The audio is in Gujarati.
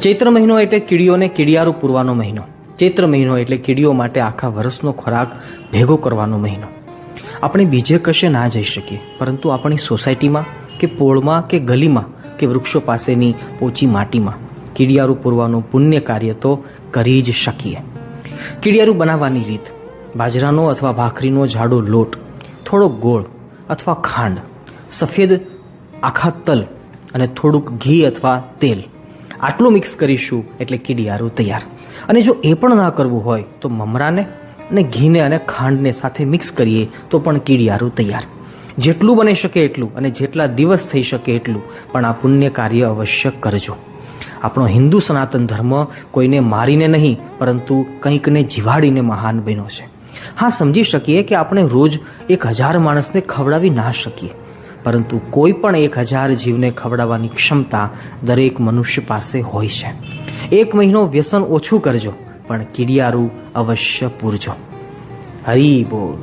ચૈત્ર મહિનો એટલે કીડીઓને કીડિયારું પૂરવાનો મહિનો. ચૈત્ર મહિનો એટલે કીડીઓ માટે આખા વર્ષનો ખોરાક ભેગો કરવાનો મહિનો. આપણે બીજે કશે ના જઈ શકીએ, પરંતુ આપણી સોસાયટીમાં કે પોળમાં કે ગલીમાં કે વૃક્ષો પાસેની પોચી માટીમાં કીડિયારું પૂરવાનું પુણ્ય કાર્ય તો કરી જ શકીએ. કીડિયારું બનાવવાની રીત: બાજરાનો અથવા ભાખરીનો જાડો લોટ, થોડો ગોળ અથવા ખાંડ, સફેદ આખા તલ અને થોડુંક ઘી અથવા તેલ, આટલું મિક્સ કરીશું એટલે કીડિયારું તૈયાર. અને જો એ પણ ના કરવું હોય તો મમરાને અને ઘીને અને ખાંડને સાથે મિક્સ કરીએ તો પણ કીડિયારું તૈયાર. જેટલું બની શકે એટલું અને જેટલા દિવસ થઈ શકે એટલું પણ આ પુણ્ય કાર્ય અવશ્ય કરજો. આપણો હિન્દુ સનાતન ધર્મ કોઈને મારીને નહીં, પરંતુ કંઈકને જીવાડીને મહાન બન્યો છે. હા, સમજી શકીએ કે આપણે રોજ 1000 માણસને ખવડાવી ના શકીએ, પરંતુ કોઈ પણ 1000 જીવને ખવડાવવાની ક્ષમતા દરેક મનુષ્ય પાસે હોય છે. 1 મહિનો વ્યસન ઓછું કરજો, પણ કીડિયારું અવશ્ય પૂરજો. હરી બોલ.